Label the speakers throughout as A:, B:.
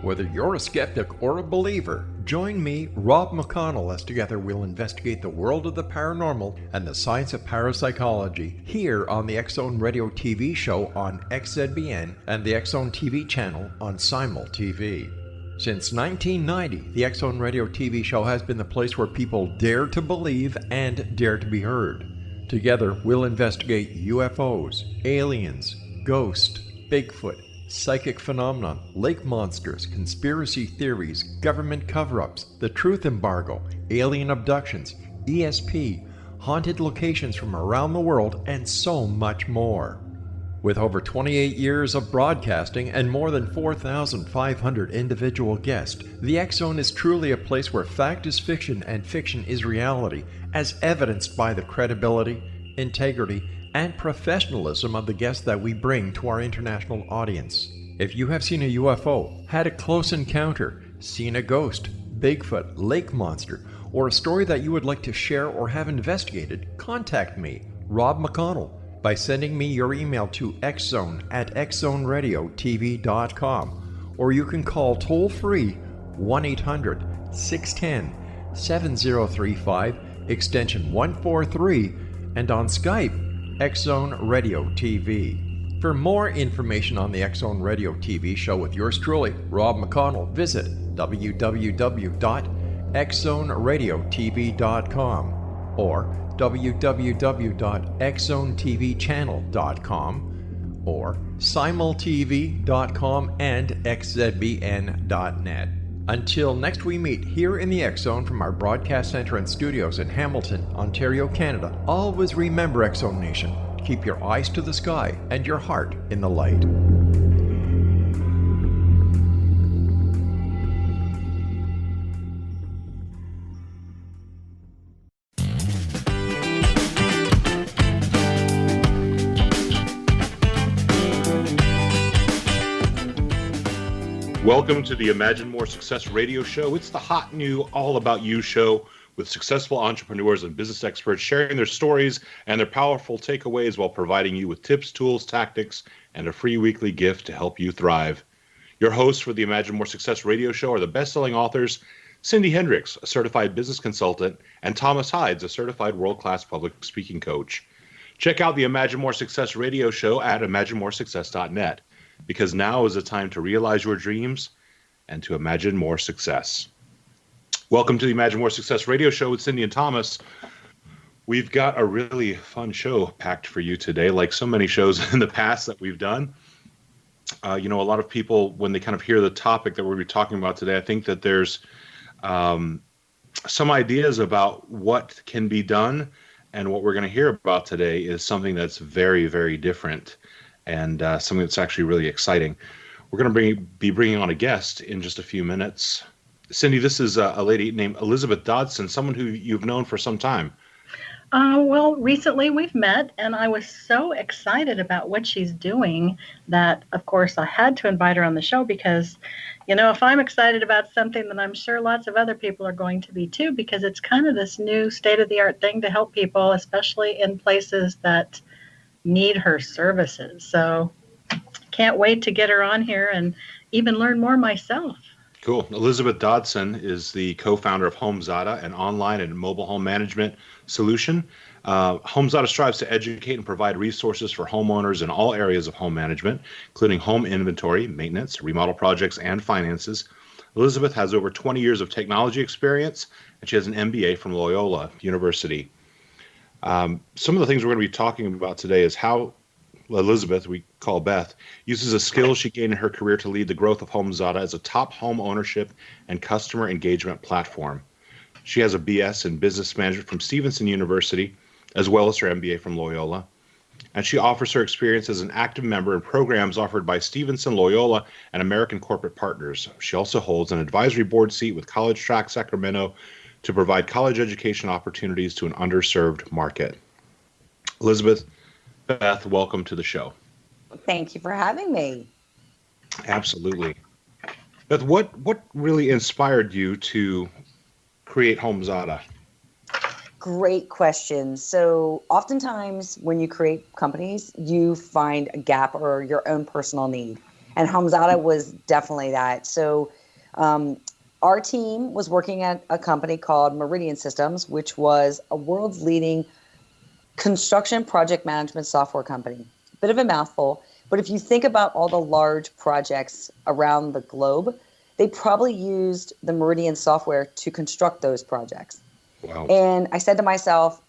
A: Whether you're a skeptic or a believer, join me, Rob McConnell, as together we'll investigate the world of the paranormal and the science of parapsychology here on the X-Zone Radio TV show on XZBN and the X-Zone TV channel on Simul TV. Since 1990, the X-Zone Radio TV show has been the place where people dare to believe and dare to be heard. Together, we'll investigate UFOs, aliens, ghosts, Bigfoot, psychic phenomenon, lake monsters, conspiracy theories, government cover-ups, the truth embargo, alien abductions, ESP, haunted locations from around the world, and so much more. With over 28 years of broadcasting and more than 4,500 individual guests, the X-Zone is truly a place where fact is fiction and fiction is reality, as evidenced by the credibility, integrity, and professionalism of the guests that we bring to our international audience. If you have seen a UFO, had a close encounter, seen a ghost, Bigfoot, lake monster, or a story that you would like to share or have investigated, contact me, Rob McConnell, by sending me your email to xzone@xzoneradiotv.com, or you can call toll-free 1-800-610-7035, extension 143, and on Skype, X-Zone Radio TV. For more information on the X-Zone Radio TV show with yours truly, Rob McConnell, visit www.xzoneradiotv.com or www.xzonetvchannel.com or simultv.com and xzbn.net. Until next we meet here in the X-Zone from our broadcast center and studios in Hamilton, Ontario, Canada, always remember, X-Zone Nation, keep your eyes to the sky and your heart in the light.
B: Welcome to the Imagine More Success radio show. It's the hot new All About You show with successful entrepreneurs and business experts sharing their stories and their powerful takeaways while providing you with tips, tools, tactics, and a free weekly gift to help you thrive. Your hosts for the Imagine More Success radio show are the best-selling authors Cindy Hendricks, a certified business consultant, and Thomas Hides, a certified world-class public speaking coach. Check out the Imagine More Success radio show at imaginemoresuccess.net. Because now is the time to realize your dreams and to imagine more success. Welcome to the Imagine More Success radio show with Cindy and Thomas. We've got a really fun show packed for you today, like so many shows in the past that we've done. A lot of people, when they kind of hear the topic that we're going to be talking about today, I think that there's some ideas about what can be done, and what we're going to hear about today is something that's very, very different. And something that's actually really exciting. We're going to be bringing on a guest in just a few minutes. Cindy, this is a lady named Elizabeth Dodson, someone who you've known for some time.
C: Well, recently we've met, and I was so excited about what she's doing that, of course, I had to invite her on the show because, if I'm excited about something, then I'm sure lots of other people are going to be too, because it's kind of this new state-of-the-art thing to help people, especially in places that need her services. So can't wait to get her on here and even learn more myself.
B: Cool. Elizabeth Dodson is the co-founder of HomeZada, an online and mobile home management solution. HomeZada strives to educate and provide resources for homeowners in all areas of home management, including home inventory, maintenance, remodel projects, and finances. Elizabeth has over 20 years of technology experience, and she has an MBA from Loyola University. Some of the things we're going to be talking about today is how Elizabeth, we call Beth, uses a skill she gained in her career to lead the growth of HomeZada as a top home ownership and customer engagement platform. She has a BS in business management from Stevenson University, as well as her MBA from Loyola. And she offers her experience as an active member in programs offered by Stevenson, Loyola, and American Corporate Partners. She also holds an advisory board seat with College Track Sacramento to provide college education opportunities to an underserved market. Elizabeth, Beth, welcome to the show.
D: Thank you for having me.
B: Absolutely. Beth, what really inspired you to create HomeZada?
D: Great question. So oftentimes when you create companies, you find a gap or your own personal need. And HomeZada was definitely that. So our team was working at a company called Meridian Systems, which was a world's leading construction project management software company. Bit of a mouthful, but if you think about all the large projects around the globe, they probably used the Meridian software to construct those projects.
B: Wow.
D: And I said to myself,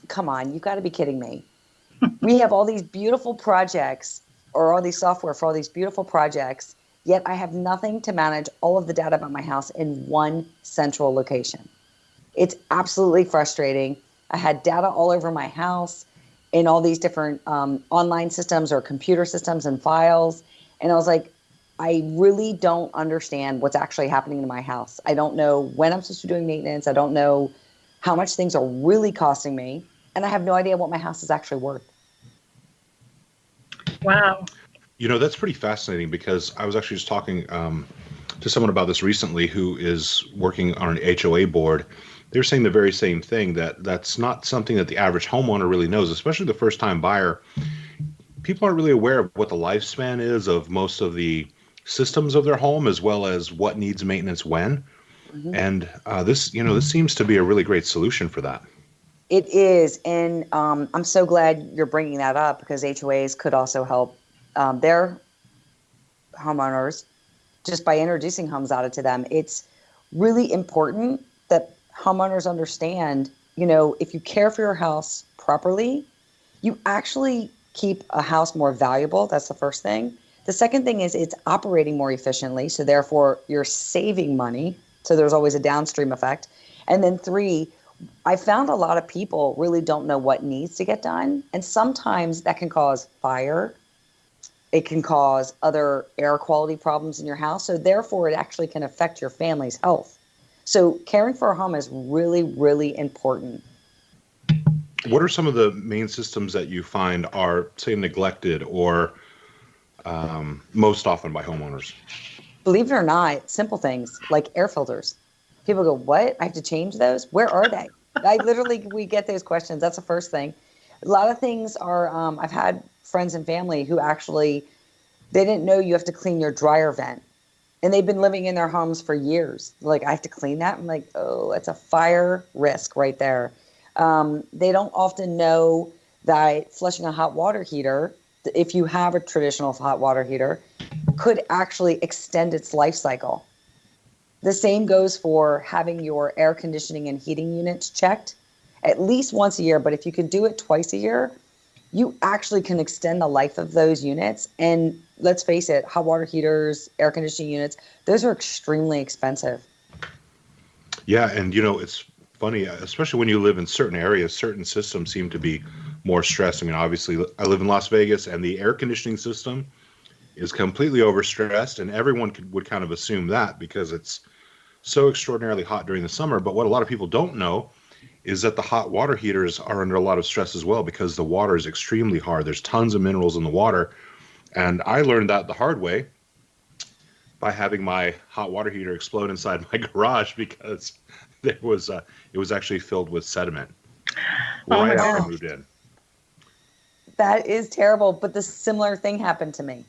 D: come on, you've got to be kidding me. We have all these beautiful projects or all these software for all these beautiful projects, yet I have nothing to manage all of the data about my house in one central location. It's absolutely frustrating. I had data all over my house in all these different online systems or computer systems and files. And I was like, I really don't understand what's actually happening in my house. I don't know when I'm supposed to be doing maintenance. I don't know how much things are really costing me. And I have no idea what my house is actually worth.
C: Wow.
B: That's pretty fascinating because I was actually just talking to someone about this recently who is working on an HOA board. They're saying the very same thing, that's not something that the average homeowner really knows, especially the first-time buyer. People aren't really aware of what the lifespan is of most of the systems of their home, as well as what needs maintenance when. Mm-hmm. And this seems to be a really great solution for that.
D: It is, and I'm so glad you're bringing that up because HOAs could also help their homeowners just by introducing HomeZada to them. It's really important that homeowners understand, if you care for your house properly, you actually keep a house more valuable. That's the first thing. The second thing is it's operating more efficiently, so therefore you're saving money. So there's always a downstream effect. And then 3, I found a lot of people really don't know what needs to get done. And sometimes that can cause fire. It can cause other air quality problems in your house. So therefore, it actually can affect your family's health. So caring for a home is really, really important.
B: What are some of the main systems that you find are, say, neglected or most often by homeowners?
D: Believe it or not, simple things like air filters. People go, what? I have to change those? Where are they? We get those questions. That's the first thing. A lot of things are, I've had friends and family who actually, they didn't know you have to clean your dryer vent. And they've been living in their homes for years. Like, I have to clean that? I'm like, oh, it's a fire risk right there. They don't often know that flushing a hot water heater, if you have a traditional hot water heater, could actually extend its life cycle. The same goes for having your air conditioning and heating units checked at least once a year. But if you can do it twice a year, you actually can extend the life of those units. And let's face it, hot water heaters, air conditioning units, those are extremely expensive.
B: Yeah, and it's funny, especially when you live in certain areas, certain systems seem to be more stressed. I mean, obviously, I live in Las Vegas, and the air conditioning system is completely overstressed, and everyone would kind of assume that because it's so extraordinarily hot during the summer. But what a lot of people don't know is that the hot water heaters are under a lot of stress as well because the water is extremely hard. There's tons of minerals in the water. And I learned that the hard way by having my hot water heater explode inside my garage because it was actually filled with sediment right after I moved in.
D: That is terrible, but the similar thing happened to me.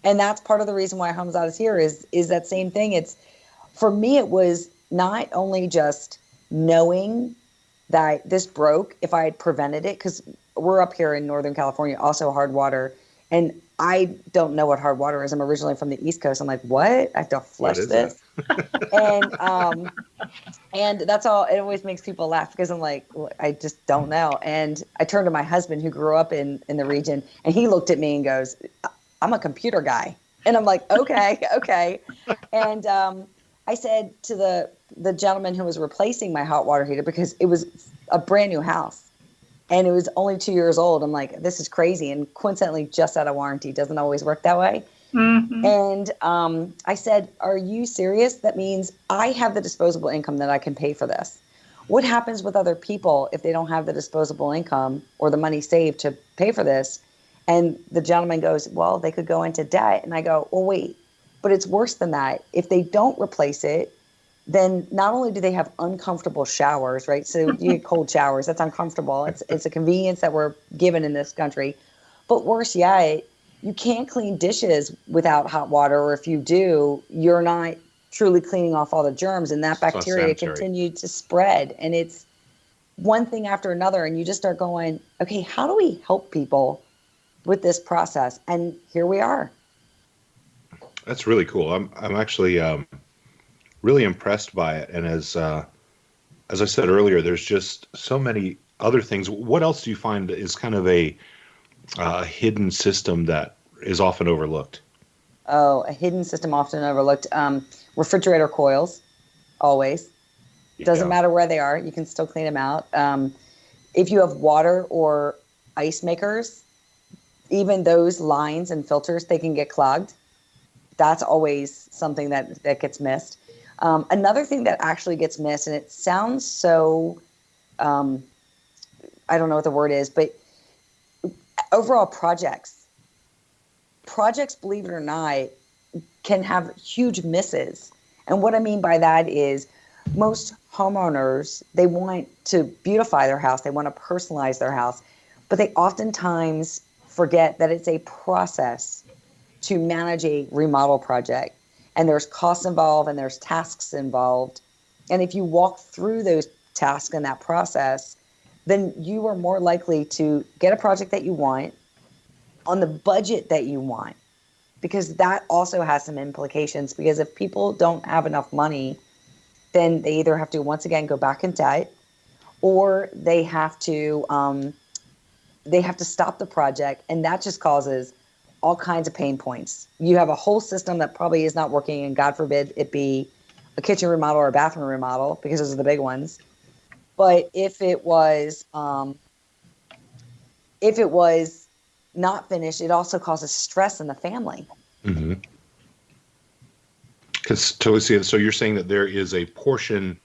D: And that's part of the reason why HomeZada is here is that same thing. For me, it was not only just knowing that this broke if I had prevented it, because we're up here in Northern California, also hard water. And I don't know what hard water is. I'm originally from the East Coast. I'm like, what? I have to flush this? And that's all. It always makes people laugh because I'm like, I just don't know. And I turned to my husband who grew up in the region, and he looked at me and goes, I'm a computer guy. And I'm like, okay. And I said to the gentleman who was replacing my hot water heater, because it was a brand new house and it was only 2 years old. I'm like, this is crazy. And coincidentally, just out of warranty. Doesn't always work that way. Mm-hmm. And I said, are you serious? That means I have the disposable income that I can pay for this. What happens with other people if they don't have the disposable income or the money saved to pay for this? And the gentleman goes, well, they could go into debt. And I go, well, wait, but it's worse than that. If they don't replace it, then not only do they have uncomfortable showers, right? So you get cold showers. That's uncomfortable. It's a convenience that we're given in this country. But worse yet, you can't clean dishes without hot water, or if you do, you're not truly cleaning off all the germs, and that bacteria continued to spread. And it's one thing after another, and you just start going, okay, how do we help people with this process? And here we are.
B: That's really cool. I'm actually really impressed by it. And as I said earlier, there's just so many other things. What else do you find is kind of a hidden system that is often overlooked?
D: Oh, a hidden system often overlooked. Refrigerator coils, always. Doesn't matter where they are, you can still clean them out. If you have water or ice makers, even those lines and filters, they can get clogged. That's always something that gets missed. Another thing that actually gets missed, and it sounds so, I don't know what the word is, but overall projects, believe it or not, can have huge misses. And what I mean by that is most homeowners, they want to beautify their house. They want to personalize their house, but they oftentimes forget that it's a process to manage a remodel project. And there's costs involved and there's tasks involved. And if you walk through those tasks and that process, then you are more likely to get a project that you want on the budget that you want, because that also has some implications. Because if people don't have enough money, then they either have to once again go back in debt, or they have to stop the project, and that just causes all kinds of pain points. You have a whole system that probably is not working, and God forbid it be a kitchen remodel or a bathroom remodel, because those are the big ones. But if it was not finished, it also causes stress in the family.
B: Mm-hmm. So you're saying that there is a portion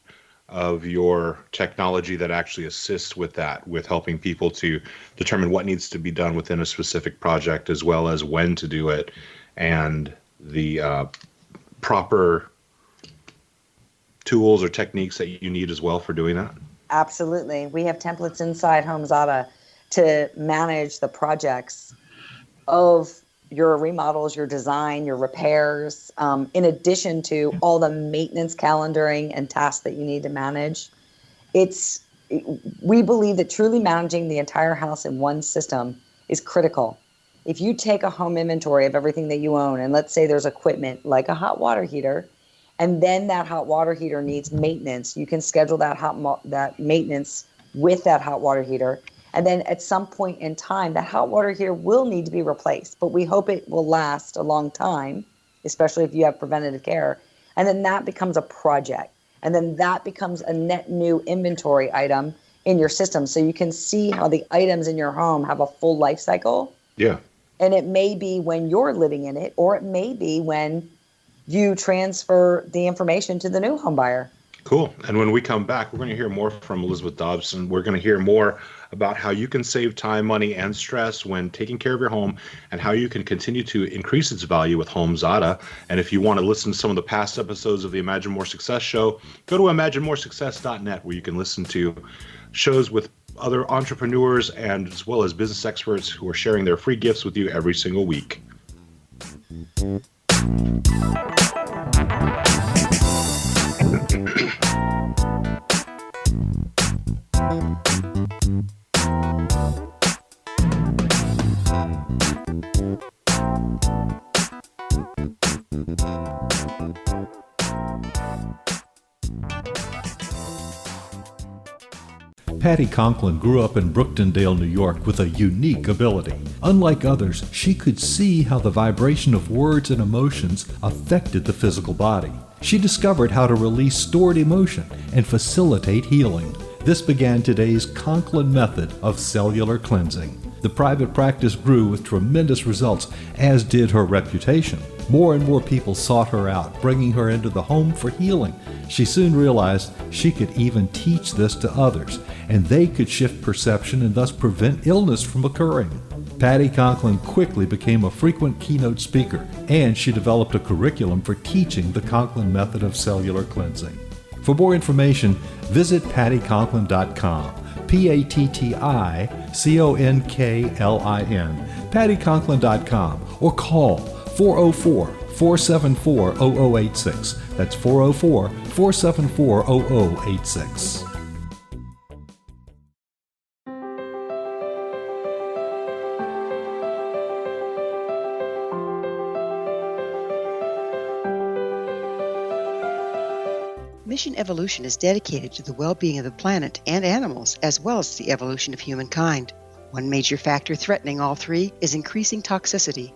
B: of your technology that actually assists with that, with helping people to determine what needs to be done within a specific project, as well as when to do it, and the proper tools or techniques that you need as well for doing that?
D: Absolutely. We have templates inside HomeZada to manage the projects of your remodels, your design, your repairs, in addition to all the maintenance calendaring and tasks that you need to manage. We believe that truly managing the entire house in one system is critical. If you take a home inventory of everything that you own, and let's say there's equipment like a hot water heater, and then that hot water heater needs maintenance, you can schedule that maintenance with that hot water heater. And then at some point in time, that hot water heater will need to be replaced, but we hope it will last a long time, especially if you have preventative care. And then that becomes a project. And then that becomes a net new inventory item in your system. So you can see how the items in your home have a full life cycle.
B: Yeah.
D: And it may be when you're living in it, or it may be when you transfer the information to the new home buyer.
B: Cool. And when we come back, we're going to hear more from Elizabeth Dodson. We're going to hear more about how you can save time, money, and stress when taking care of your home, and how you can continue to increase its value with HomeZada. And if you want to listen to some of the past episodes of the Imagine More Success show, go to imaginemoresuccess.net, where you can listen to shows with other entrepreneurs and as well as business experts who are sharing their free gifts with you every single week.
E: Patty Conklin grew up in Brooktondale, New York, with a unique ability. Unlike others, she could see how the vibration of words and emotions affected the physical body. She discovered how to release stored emotion and facilitate healing. This began today's Conklin method of cellular cleansing. The private practice grew with tremendous results, as did her reputation. More and more people sought her out, bringing her into the home for healing. She soon realized she could even teach this to others, and they could shift perception and thus prevent illness from occurring. Patty Conklin quickly became a frequent keynote speaker, and she developed a curriculum for teaching the Conklin method of cellular cleansing. For more information, visit pattyconklin.com. PattiConklin, PattiConklin.com, or call 404-474-0086. That's 404-474-0086.
F: Mission Evolution is dedicated to the well-being of the planet and animals, as well as the evolution of humankind. One major factor threatening all three is increasing toxicity.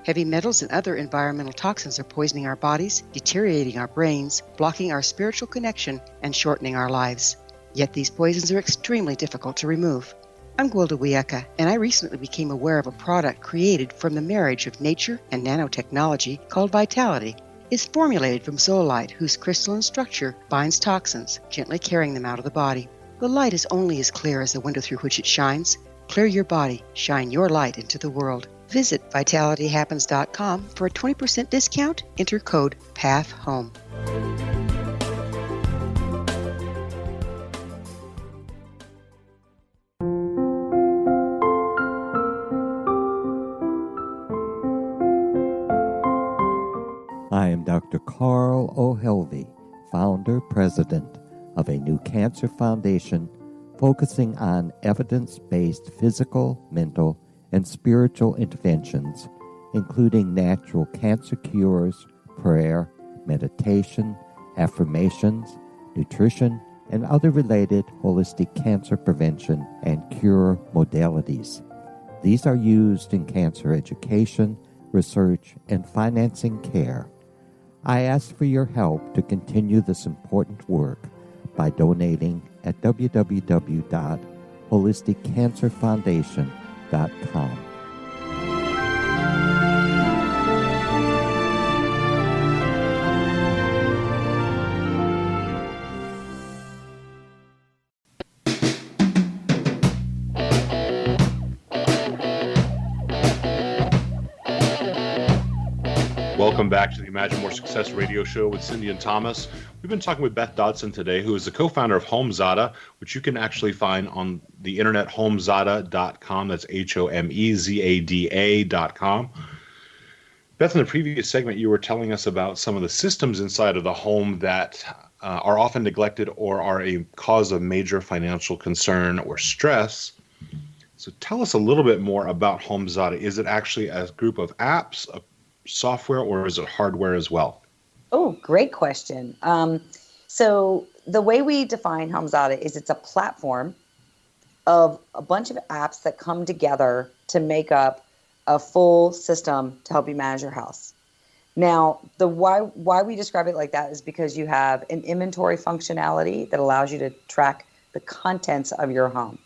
F: Heavy metals and other environmental toxins are poisoning our bodies, deteriorating our brains, blocking our spiritual connection, and shortening our lives. Yet these poisons are extremely difficult to remove. I'm Gwilda Wiyaka, and I recently became aware of a product created from the marriage of nature and nanotechnology called Vitality. It's formulated from zoolite, whose crystalline structure binds toxins, gently carrying them out of the body. The light is only as clear as the window through which it shines. Clear your body, shine your light into the world. Visit vitalityhappens.com for a 20% discount. Enter code PATHHOME.
G: I am Dr. Carl O'Helvey, founder, president of a new cancer foundation focusing on evidence-based physical, mental, and spiritual interventions, including natural cancer cures, prayer, meditation, affirmations, nutrition, and other related holistic cancer prevention and cure modalities. These are used in cancer education, research, and financing care. I ask for your help to continue this important work by donating at www.holisticcancerfoundation.com.
B: Welcome back to the Imagine More Success radio show with Cindy and Thomas. We've been talking with Beth Dodson today, who is the co-founder of HomeZada, which you can actually find on the internet, homezada.com. That's HOMEZADA.com. Beth, in the previous segment, you were telling us about some of the systems inside of the home that are often neglected or are a cause of major financial concern or stress. So tell us a little bit more about HomeZada. Is it actually a group of apps, a software, or is it hardware as well?
D: Oh, great question. So the way we define HomeZada is it's a platform of a bunch of apps that come together to make up a full system to help you manage your house. Now, the why we describe it like that is because you have an inventory functionality that allows you to track the contents of your home.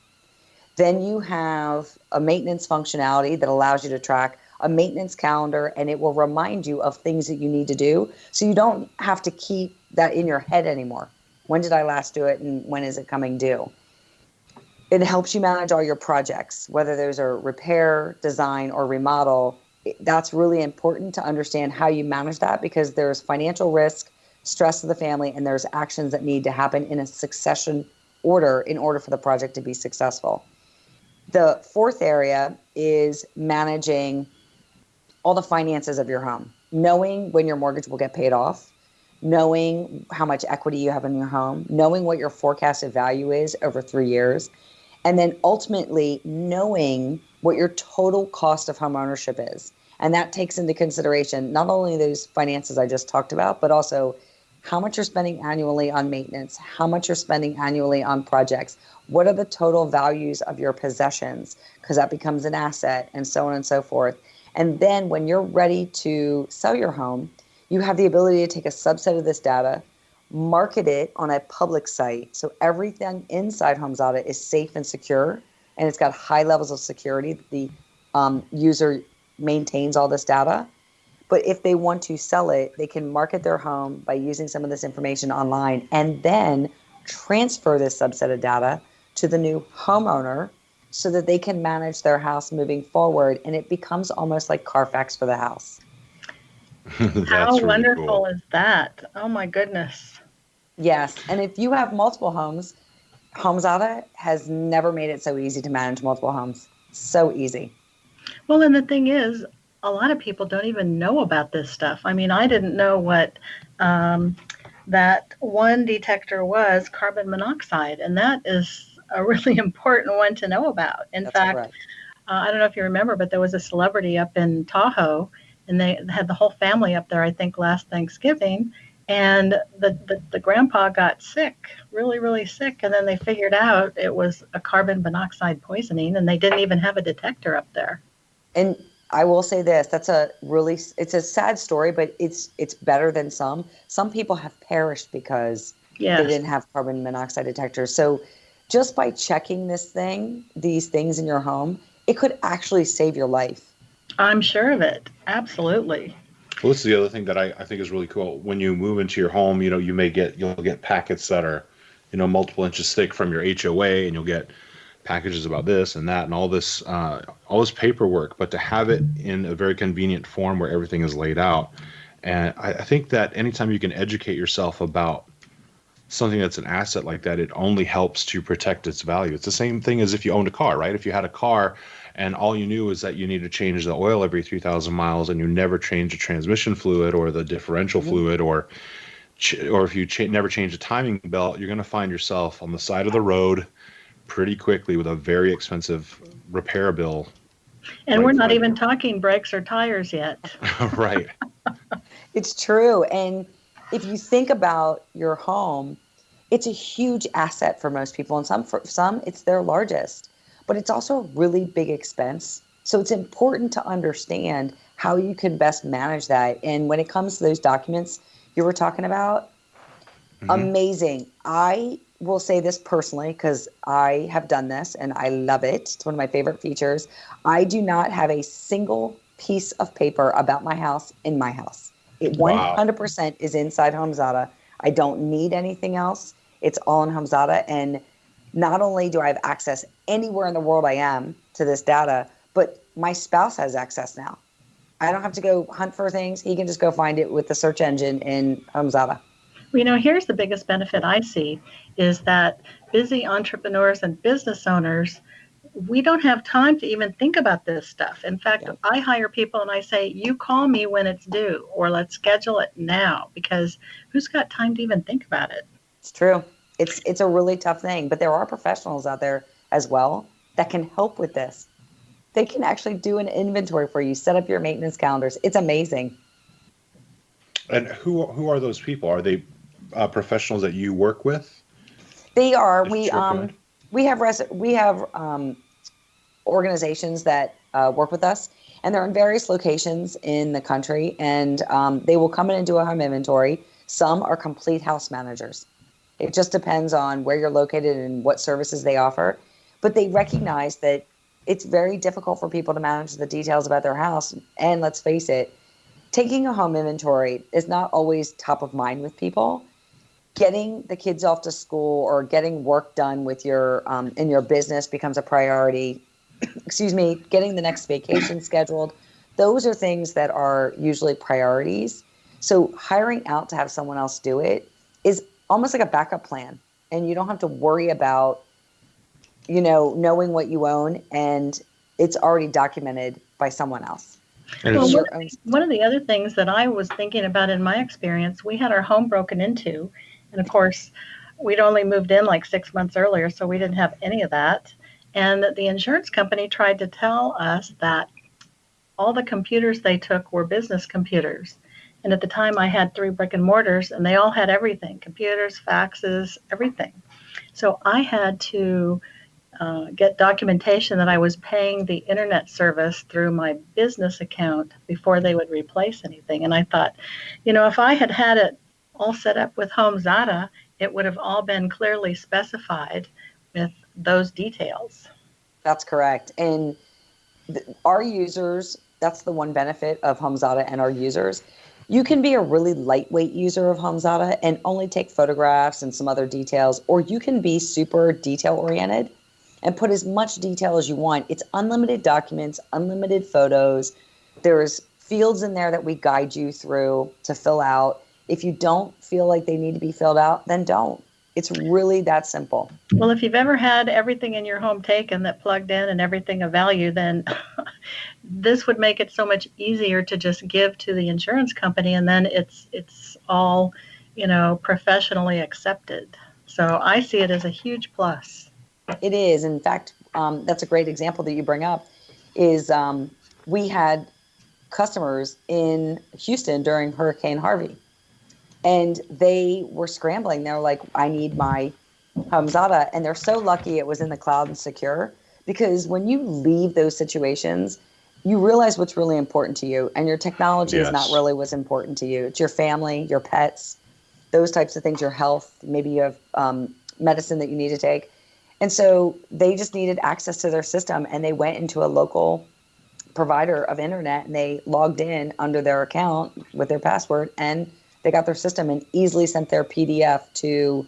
D: Then you have a maintenance functionality that allows you to track a maintenance calendar, and it will remind you of things that you need to do. So you don't have to keep that in your head anymore. When did I last do it, and when is it coming due? It helps you manage all your projects, whether there's a repair, design, or remodel. That's really important to understand how you manage that, because there's financial risk, stress of the family, and there's actions that need to happen in a succession order in order for the project to be successful. The fourth area is managing all the finances of your home, knowing when your mortgage will get paid off, knowing how much equity you have in your home, knowing what your forecasted value is over 3 years, and then ultimately knowing what your total cost of home ownership is. And that takes into consideration not only those finances I just talked about, but also how much you're spending annually on maintenance, how much you're spending annually on projects, what are the total values of your possessions, because that becomes an asset, and so on and so forth. And then when you're ready to sell your home, you have the ability to take a subset of this data, market it on a public site. So everything inside HomeZada is safe and secure, and it's got high levels of security. The user maintains all this data. But if they want to sell it, they can market their home by using some of this information online and then transfer this subset of data to the new homeowner so that they can manage their house moving forward. And it becomes almost like Carfax for the house.
C: How
B: really
C: wonderful
B: cool.
C: is that? Oh my goodness.
D: Yes. And if you have multiple homes, HomeZada has never made it so easy to manage multiple homes. So easy.
C: Well, and the thing is, a lot of people don't even know about this stuff. I mean, I didn't know what that one detector was, carbon monoxide, and that is a really important one to know about. In
D: That's
C: fact,
D: correct.
C: I don't know if you remember, but there was a celebrity up in Tahoe, and they had the whole family up there, I think, last Thanksgiving. And the grandpa got sick, really, really sick. And then they figured out it was a carbon monoxide poisoning, and they didn't even have a detector up there.
D: And I will say this, it's a sad story, but it's better than some. Some people have perished because
C: Yes.
D: they didn't have carbon monoxide detectors. So just by checking these things in your home, it could actually save your life.
C: I'm sure of it. Absolutely.
B: Well, this is the other thing that I think is really cool. When you move into your home, you'll get packets that are, multiple inches thick from your HOA, and you'll get packages about this and that and all this paperwork. But to have it in a very convenient form where everything is laid out, and I think that anytime you can educate yourself about something that's an asset like that, it only helps to protect its value. It's the same thing as if you owned a car, right? If you had a car and all you knew is that you need to change the oil every 3,000 miles and you never change the transmission fluid or the differential fluid, or if you never change the timing belt, you're going to find yourself on the side of the road pretty quickly with a very expensive repair bill.
C: And we're not even talking brakes or tires yet.
B: Right.
D: It's true. And if you think about your home, it's a huge asset for most people. And for some, it's their largest. But it's also a really big expense. So it's important to understand how you can best manage that. And when it comes to those documents you were talking about, amazing. I will say this personally because I have done this and I love it. It's one of my favorite features. I do not have a single piece of paper about my house in my house. It 100% is inside HomeZada. I don't need anything else. It's all in HomeZada. And not only do I have access anywhere in the world I am to this data, but my spouse has access now. I don't have to go hunt for things. He can just go find it with the search engine in HomeZada.
C: Well, here's the biggest benefit I see is that busy entrepreneurs and business owners, we don't have time to even think about this stuff. In fact, I hire people and I say, you call me when it's due, or let's schedule it now, because who's got time to even think about it?
D: It's true. It's a really tough thing, but there are professionals out there as well that can help with this. They can actually do an inventory for you, set up your maintenance calendars. It's amazing.
B: And who are those people? Are they professionals that you work with?
D: They are. We have organizations that work with us, and they're in various locations in the country, and they will come in and do a home inventory. Some are complete house managers. It just depends on where you're located and what services they offer. But they recognize that it's very difficult for people to manage the details about their house. And let's face it, taking a home inventory is not always top of mind with people. Getting the kids off to school or getting work done with your in your business becomes a priority. Getting the next vacation scheduled. Those are things that are usually priorities. So hiring out to have someone else do it is almost like a backup plan. And you don't have to worry about, knowing what you own, and it's already documented by someone else.
C: Well, one of the other things that I was thinking about in my experience, we had our home broken into. And of course, we'd only moved in like 6 months earlier, so we didn't have any of that. And the insurance company tried to tell us that all the computers they took were business computers. And at the time, I had 3 brick and mortars, and they all had everything, computers, faxes, everything. So I had to get documentation that I was paying the internet service through my business account before they would replace anything. And I thought, if I had had it all set up with HomeZada, it would have all been clearly specified with those details.
D: That's correct. And our users, that's the one benefit of HomeZada and our users. You can be a really lightweight user of HomeZada and only take photographs and some other details, or you can be super detail oriented and put as much detail as you want. It's unlimited documents, unlimited photos. There's fields in there that we guide you through to fill out. If you don't feel like they need to be filled out, then don't. It's really that simple.
C: Well, if you've ever had everything in your home taken that plugged in and everything of value, then this would make it so much easier to just give to the insurance company, and then it's all, professionally accepted. So I see it as a huge plus.
D: It is. In fact, that's a great example that you bring up. Is we had customers in Houston during Hurricane Harvey, and they were scrambling. They were like, I need my HomeZada. And they're so lucky it was in the cloud and secure, because when you leave those situations, you realize what's really important to you, and your technology is not really what's important to you. It's your family, your pets, those types of things, your health. Maybe you have medicine that you need to take. And so they just needed access to their system, and they went into a local provider of internet, and they logged in under their account with their password, and they got their system and easily sent their PDF to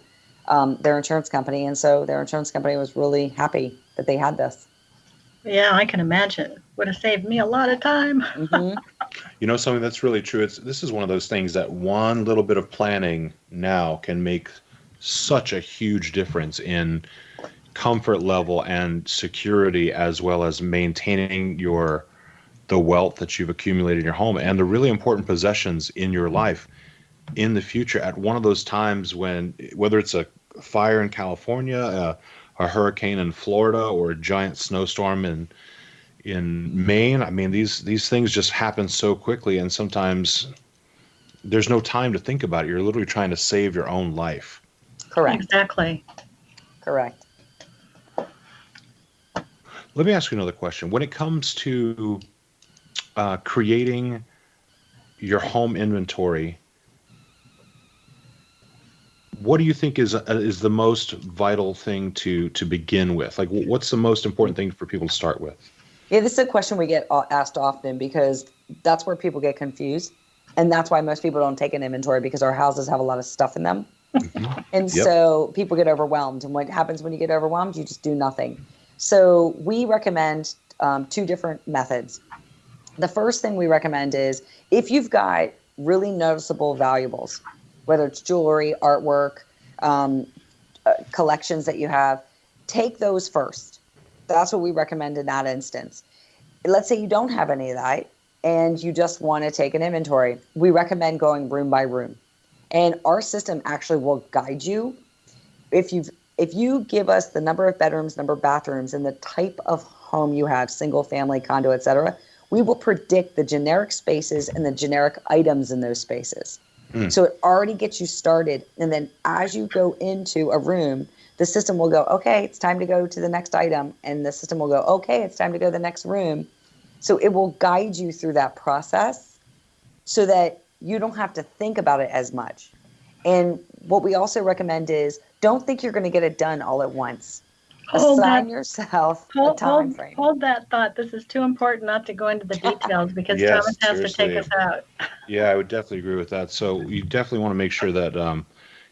D: their insurance company. And so their insurance company was really happy that they had this.
C: Yeah, I can imagine. Would have saved me a lot of time.
B: Mm-hmm. Something that's really true. This is one of those things that one little bit of planning now can make such a huge difference in comfort level and security, as well as maintaining the wealth that you've accumulated in your home and the really important possessions in your life in the future at one of those times when, whether it's a fire in California, a hurricane in Florida, or a giant snowstorm in Maine. I mean, these things just happen so quickly, and sometimes there's no time to think about it. You're literally trying to save your own life.
D: Correct.
C: Exactly.
D: Correct.
B: Let me ask you another question. When it comes to creating your home inventory, what do you think is the most vital thing to begin with? Like, what's the most important thing for people to start with?
D: Yeah, this is a question we get asked often, because that's where people get confused. And that's why most people don't take an inventory, because our houses have a lot of stuff in them. Mm-hmm. And so people get overwhelmed. And what happens when you get overwhelmed? You just do nothing. So we recommend two different methods. The first thing we recommend is, if you've got really noticeable valuables, whether it's jewelry, artwork, collections that you have, take those first. That's what we recommend in that instance. Let's say you don't have any of that and you just want to take an inventory. We recommend going room by room. And our system actually will guide you. If you give us the number of bedrooms, number of bathrooms, and the type of home you have, single family, condo, etc., we will predict the generic spaces and the generic items in those spaces. So it already gets you started. And then as you go into a room, the system will go, okay, it's time to go to the next item. And the system will go, okay, it's time to go to the next room. So it will guide you through that process so that you don't have to think about it as much. And what we also recommend is, don't think you're going to get it done all at once. Assign yourself a time frame.
C: Hold that thought. This is too important not to go into the details, because Thomas has to take us out.
B: Yeah, I would definitely agree with that. So you definitely want to make sure that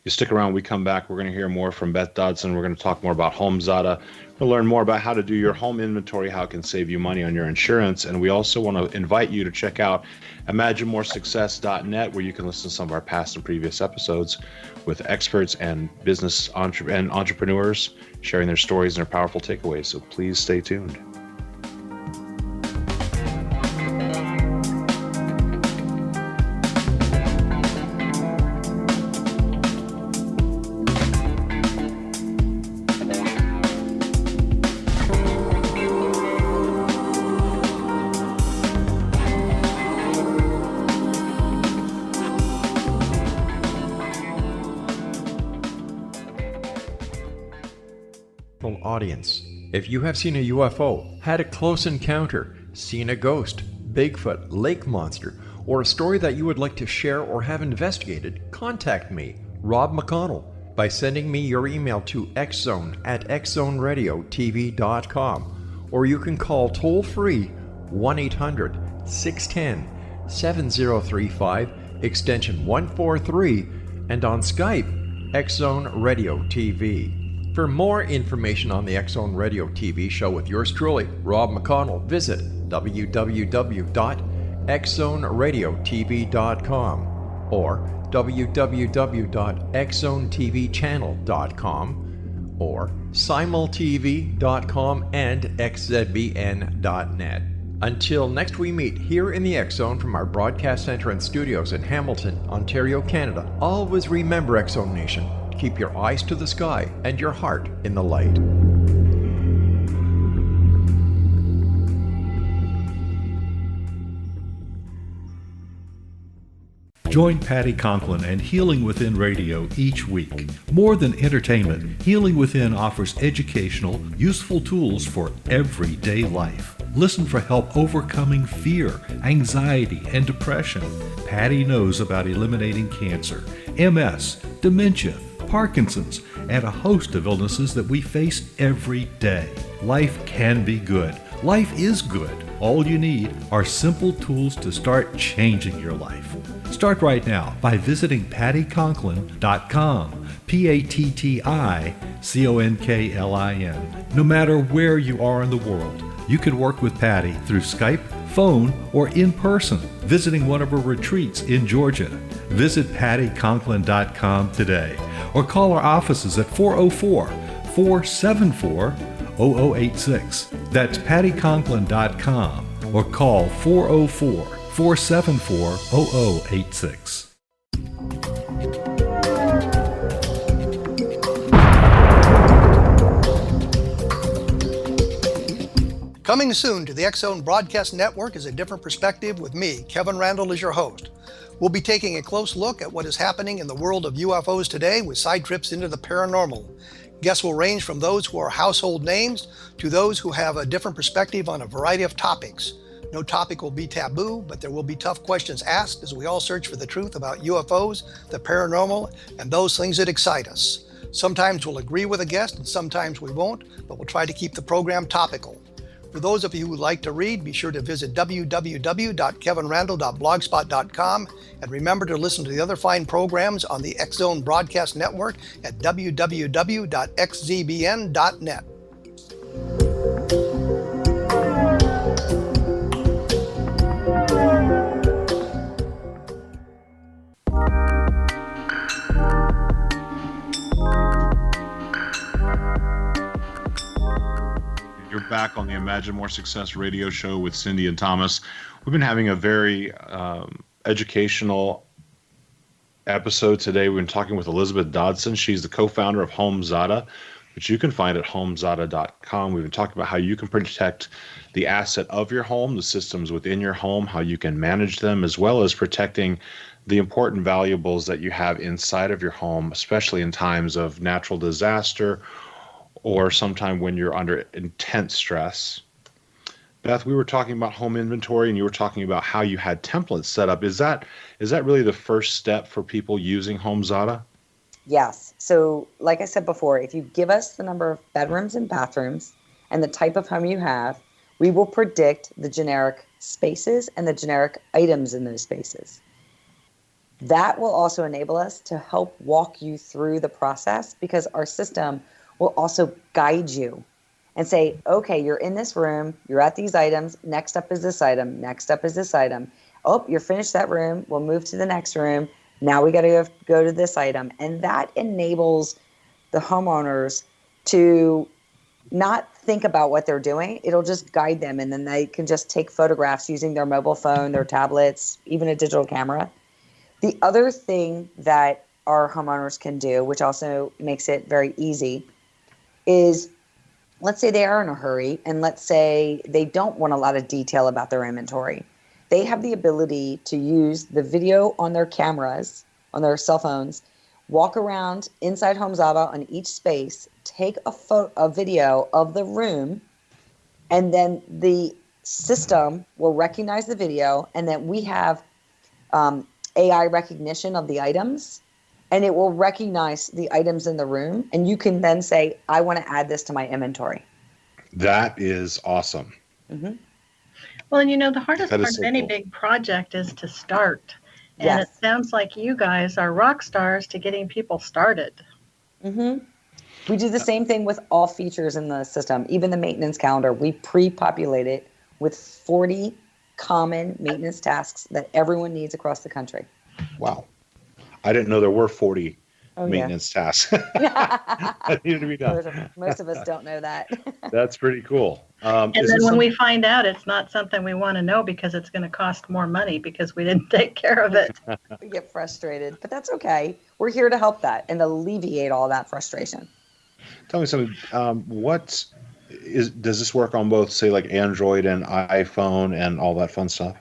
B: you stick around. When we come back, we're going to hear more from Beth Dodson. We're going to talk more about HomeZada. We'll learn more about how to do your home inventory, how it can save you money on your insurance. And we also want to invite you to check out imaginemoresuccess.net, where you can listen to some of our past and previous episodes with experts and business entrepreneurs sharing their stories and their powerful takeaways. So please stay tuned.
A: Audience. If you have seen a UFO, had a close encounter, seen a ghost, Bigfoot, lake monster, or a story that you would like to share or have investigated, contact me, Rob McConnell, by sending me your email to xzone@xzoneradiotv.com, or you can call toll-free 1-800-610-7035, extension 143, and on Skype, X-Zone Radio TV. For more information on the X-Zone Radio TV show with yours truly, Rob McConnell, visit www.xzoneradiotv.com. or www.xzonetvchannel.com or simultv.com and xzbn.net. Until next we meet here in the X Zone from our broadcast center and studios in Hamilton, Ontario, Canada, always remember, X Zone Nation, keep your eyes to the sky and your heart in the light.
E: Join Patty Conklin and Healing Within Radio each week. More than entertainment, Healing Within offers educational, useful tools for everyday life. Listen for help overcoming fear, anxiety, and depression. Patty knows about eliminating cancer, MS, dementia, Parkinson's, and a host of illnesses that we face every day. Life can be good. Life is good. All you need are simple tools to start changing your life. Start right now by visiting pattyconklin.com, PATTICONKLIN. No matter where you are in the world, you can work with Patty through Skype, phone, or in person, visiting one of her retreats in Georgia. Visit pattyconklin.com today or call our offices at 404-474-0086. That's pattyconklin.com or call 404-474-0086.
H: Coming soon to the X Zone Broadcast Network is A Different Perspective with me, Kevin Randall, as your host. We'll be taking a close look at what is happening in the world of UFOs today with side trips into the paranormal. Guests will range from those who are household names to those who have a different perspective on a variety of topics. No topic will be taboo, but there will be tough questions asked as we all search for the truth about UFOs, the paranormal, and those things that excite us. Sometimes we'll agree with a guest and sometimes we won't, but we'll try to keep the program topical. For those of you who would like to read, be sure to visit www.kevinrandall.blogspot.com and remember to listen to the other fine programs on the X Zone Broadcast Network at www.xzbn.net.
B: You're back on the Imagine More Success radio show with Cindy and Thomas. We've been having a very educational episode today. We've been talking with Elizabeth Dodson. She's the co-founder of HomeZada, which you can find at homezada.com. We've been talking about how you can protect the asset of your home, the systems within your home, how you can manage them, as well as protecting the important valuables that you have inside of your home, especially in times of natural disaster or sometime when you're under intense stress. Beth, we were talking about home inventory, and you were talking about how you had templates set up. Is that really the first step for people using HomeZada?
D: Yes. So like I said before, if you give us the number of bedrooms and bathrooms and the type of home you have, we will predict the generic spaces and the generic items in those spaces. That will also enable us to help walk you through the process, because our system will also guide you and say, okay, you're in this room, you're at these items, next up is this item, next up is this item. Oh, you're finished that room, we'll move to the next room. Now we got to go to this item. And that enables the homeowners to not think about what they're doing. It'll just guide them, and then they can just take photographs using their mobile phone, their tablets, even a digital camera. The other thing that our homeowners can do, which also makes it very easy, is let's say they are in a hurry, and let's say they don't want a lot of detail about their inventory. They have the ability to use the video on their cameras, on their cell phones, walk around inside HomeZada on each space, take a video of the room, and then the system will recognize the video, and then we have AI recognition of the items, and it will recognize the items in the room, and you can then say, I want to add this to my inventory.
B: That is awesome.
D: Mm-hmm.
C: Well, and the hardest part of any
B: cool.
C: big project is to start. And
D: Yes.
C: it sounds like you guys are rock stars to getting people started.
D: Mm-hmm. We do the same thing with all features in the system. Even the maintenance calendar, we pre-populate it with 40 common maintenance tasks that everyone needs across the country.
B: Wow. I didn't know there were 40
D: Oh,
B: maintenance tasks that needed to be done.
D: Most of us don't know that.
B: That's pretty cool.
C: And
B: Is
C: then
B: this
C: when we
B: something-
C: find out, it's not something we want to know because it's going to cost more money because we didn't take care of it.
D: We get frustrated, but that's okay. We're here to help that and alleviate all that frustration.
B: Tell me something. Does this work on both, say, like Android and iPhone and all that fun stuff?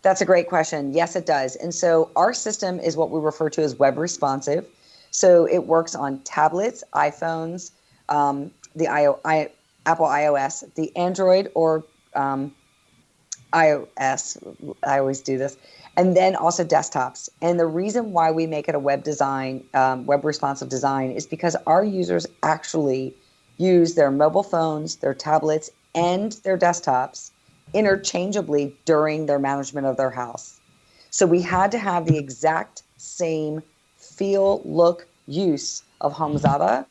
D: That's a great question. Yes, it does. And so our system is what we refer to as web responsive. So it works on tablets, iPhones, the Apple iOS, the Android or iOS. I always do this. And then also desktops. And the reason why we make it a web responsive design is because our users actually use their mobile phones, their tablets, and their desktops interchangeably during their management of their house. So we had to have the exact same feel, look, use of HomeZada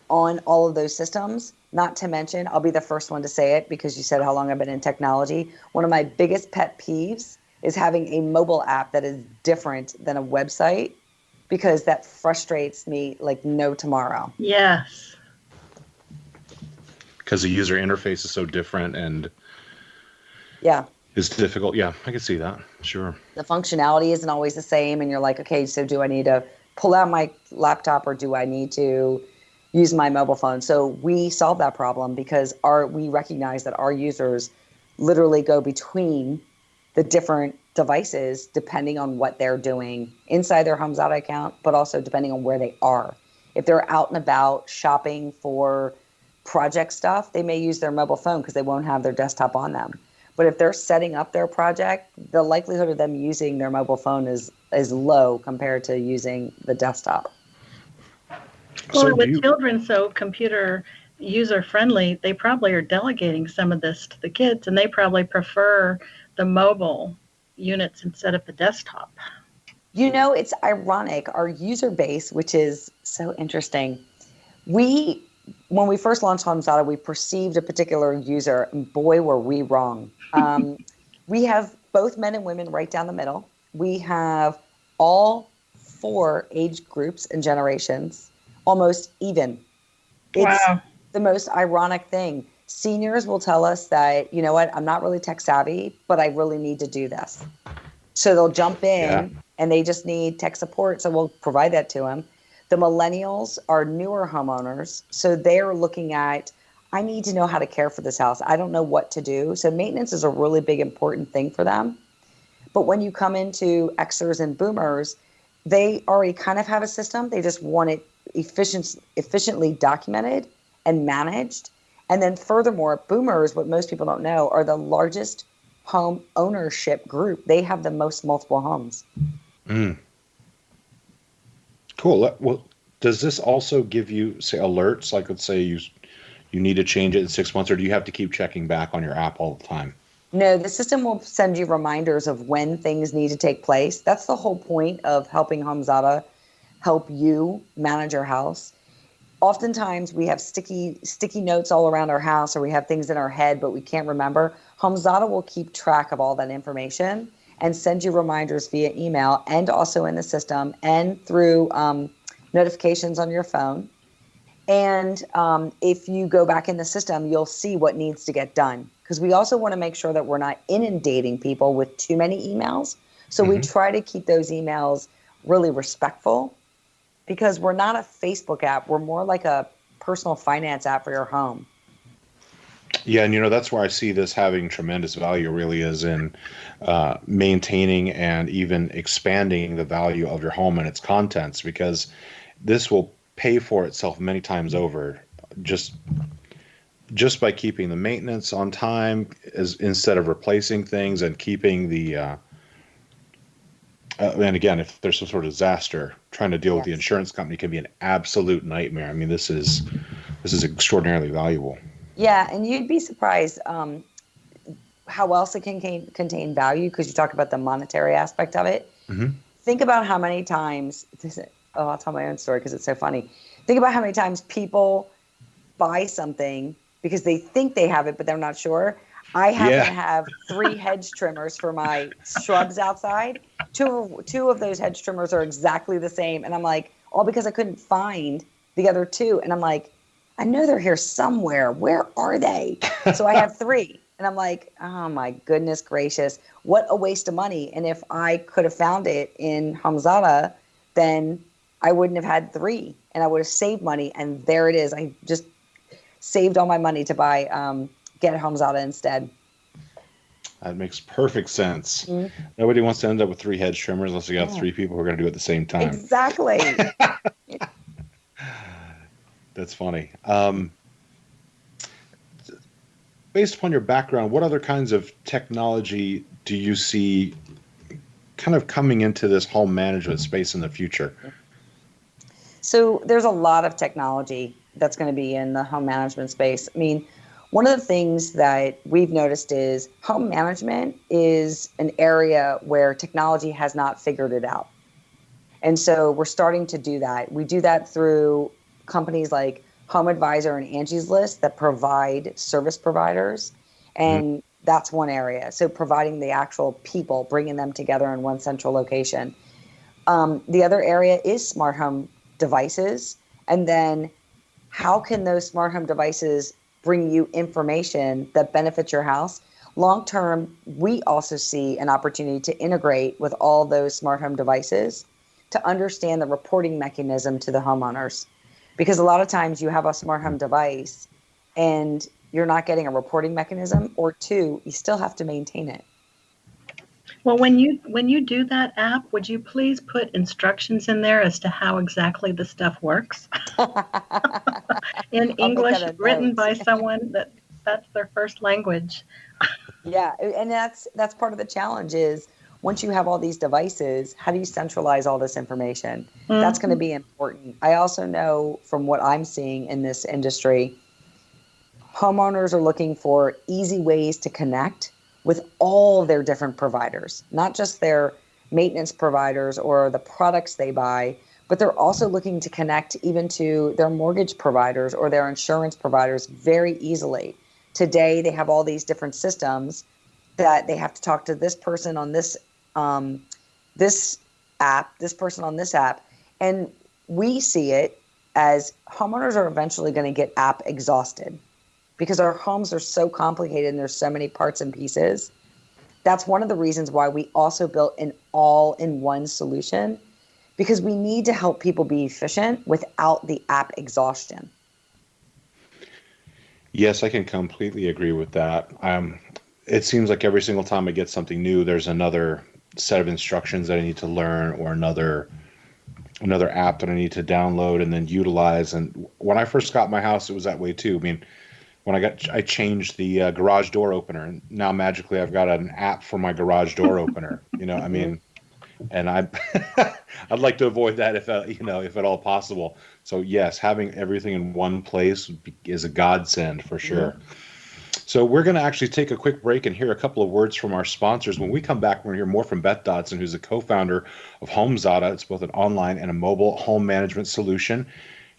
D: on all of those systems. Not to mention, I'll be the first one to say it because you said how long I've been in technology. One of my biggest pet peeves is having a mobile app that is different than a website because that frustrates me like no tomorrow.
C: Yes.
B: Because the user interface is so different and
D: Yeah.
B: it's difficult. Yeah, I can see that. Sure.
D: The functionality isn't always the same and you're like, okay, so do I need to pull out my laptop or do I need to use my mobile phone? So we solve that problem because we recognize that our users literally go between the different devices depending on what they're doing inside their HomeZada account, but also depending on where they are. If they're out and about shopping for project stuff, they may use their mobile phone because they won't have their desktop on them. But if they're setting up their project, the likelihood of them using their mobile phone is low compared to using the desktop.
C: Well, with children so computer user friendly, they probably are delegating some of this to the kids, and they probably prefer the mobile units instead of the desktop.
D: You know, it's ironic. Our user base, which is so interesting, when we first launched HomeZada, we perceived a particular user, and boy, were we wrong. We have both men and women right down the middle. We have all 4 age groups and generations almost even. It's the most ironic thing. Seniors will tell us that, you know what, I'm not really tech savvy, but I really need to do this. So they'll jump in and they just need tech support. So we'll provide that to them. The millennials are newer homeowners. So they're looking at, I need to know how to care for this house. I don't know what to do. So maintenance is a really big, important thing for them. But when you come into Xers and boomers, they already kind of have a system. They just want it efficiently documented and managed. And then furthermore, boomers, what most people don't know, are the largest home ownership group. They have the most multiple homes.
B: Cool. Well, does this also give you, say, alerts? Like, let's say you need to change it in 6 months, or do you have to keep checking back on your app all the time?
D: No, the system will send you reminders of when things need to take place. That's the whole point of helping HomeZada help you manage your house. Oftentimes we have sticky notes all around our house, or we have things in our head, but we can't remember. HomeZada will keep track of all that information and send you reminders via email and also in the system and through notifications on your phone. And if you go back in the system, you'll see what needs to get done. Because we also want to make sure that we're not inundating people with too many emails. So we try to keep those emails really respectful, because we're not a Facebook app. We're more like a personal finance app for your home.
B: Yeah, and that's where I see this having tremendous value, really, is in maintaining and even expanding the value of your home and its contents, because this will pay for itself many times over just by keeping the maintenance on time, instead of replacing things, and keeping the and again, if there's some sort of disaster, trying to deal with the insurance company can be an absolute nightmare. I mean, this is extraordinarily valuable.
D: Yeah, and you'd be surprised how else it can contain value, because you talk about the monetary aspect of it. Think about how many times, I'll tell my own story because it's so funny. Think about how many times people buy something because they think they have it, but they're not sure. I happen to have 3 hedge trimmers for my shrubs outside. two of those hedge trimmers are exactly the same. And I'm like, all because I couldn't find the other two. And I'm like, I know they're here somewhere. Where are they? So I have 3. And I'm like, oh my goodness gracious, what a waste of money. And if I could have found it in HomeZada, then I wouldn't have had 3 and I would have saved money. And there it is. I just saved all my money to buy, get HomeZada instead.
B: That makes perfect sense. Nobody wants to end up with 3 hedge trimmers unless you got 3 people who are going to do it at the same time.
D: Exactly.
B: That's funny. Based upon your background, what other kinds of technology do you see kind of coming into this home management space in the future?
D: So there's a lot of technology that's going to be in the home management space. I mean, one of the things that we've noticed is home management is an area where technology has not figured it out. And so we're starting to do that. We do that through companies like Home Advisor and Angie's List that provide service providers. And that's one area. So providing the actual people, bringing them together in one central location. The other area is smart home devices. And then how can those smart home devices bring you information that benefits your house? Long term, we also see an opportunity to integrate with all those smart home devices to understand the reporting mechanism to the homeowners. Because a lot of times you have a smart home device and you're not getting a reporting mechanism, or 2, you still have to maintain it.
C: Well, when you do that app, would you please put instructions in there as to how exactly the stuff works? In English, written by someone that's their first language.
D: Yeah, and that's part of the challenge is once you have all these devices, how do you centralize all this information? That's going to be important. I also know from what I'm seeing in this industry, homeowners are looking for easy ways to connect with all their different providers, not just their maintenance providers or the products they buy, but they're also looking to connect even to their mortgage providers or their insurance providers very easily. Today, they have all these different systems that they have to talk to this person on this app, this person on this app. And we see it as homeowners are eventually going to get app exhausted because our homes are so complicated and there's so many parts and pieces. That's one of the reasons why we also built an all-in-one solution, because we need to help people be efficient without the app exhaustion.
B: Yes, I can completely agree with that. It seems like every single time I get something new, there's another set of instructions that I need to learn, or another app that I need to download and then utilize. And when I first got my house, it was that way too. I mean, when I changed the garage door opener, and now magically I've got an app for my garage door opener. I mean, and I'd like to avoid that if at all possible. So yes, having everything in one place is a godsend for sure. Yeah. So we're going to actually take a quick break and hear a couple of words from our sponsors. When we come back, we're going to hear more from Beth Dodson, who's the co-founder of HomeZada. It's both an online and a mobile home management solution.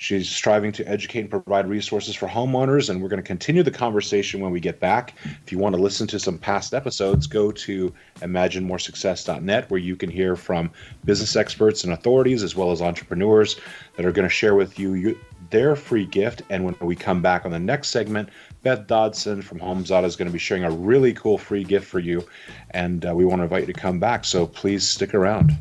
B: She's striving to educate and provide resources for homeowners, and we're going to continue the conversation when we get back. If you want to listen to some past episodes, go to imaginemoresuccess.net, where you can hear from business experts and authorities, as well as entrepreneurs that are going to share with you their free gift. And when we come back on the next segment, Beth Dodson from HomeZada is going to be sharing a really cool free gift for you, and we want to invite you to come back, so please stick around.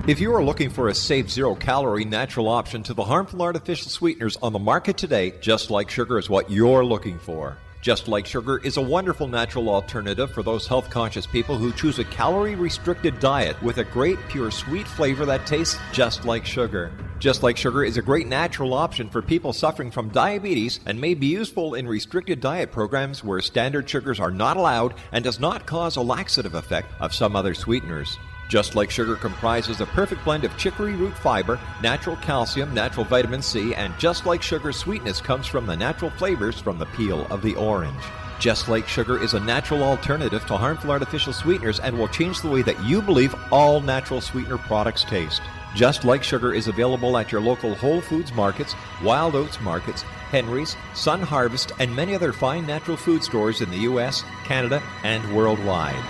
A: If you are looking for a safe, zero-calorie natural option to the harmful artificial sweeteners on the market today, Just Like Sugar is what you're looking for. Just Like Sugar is a wonderful natural alternative for those health-conscious people who choose a calorie-restricted diet with a great, pure, sweet flavor that tastes just like sugar. Just Like Sugar is a great natural option for people suffering from diabetes and may be useful in restricted diet programs where standard sugars are not allowed and does not cause a laxative effect of some other sweeteners. Just Like Sugar comprises a perfect blend of chicory root fiber, natural calcium, natural vitamin C, and Just Like Sugar's sweetness comes from the natural flavors from the peel of the orange. Just Like Sugar is a natural alternative to harmful artificial sweeteners and will change the way that you believe all natural sweetener products taste. Just Like Sugar is available at your local Whole Foods markets, Wild Oats markets, Henry's, Sun Harvest, and many other fine natural food stores in the U.S., Canada, and worldwide.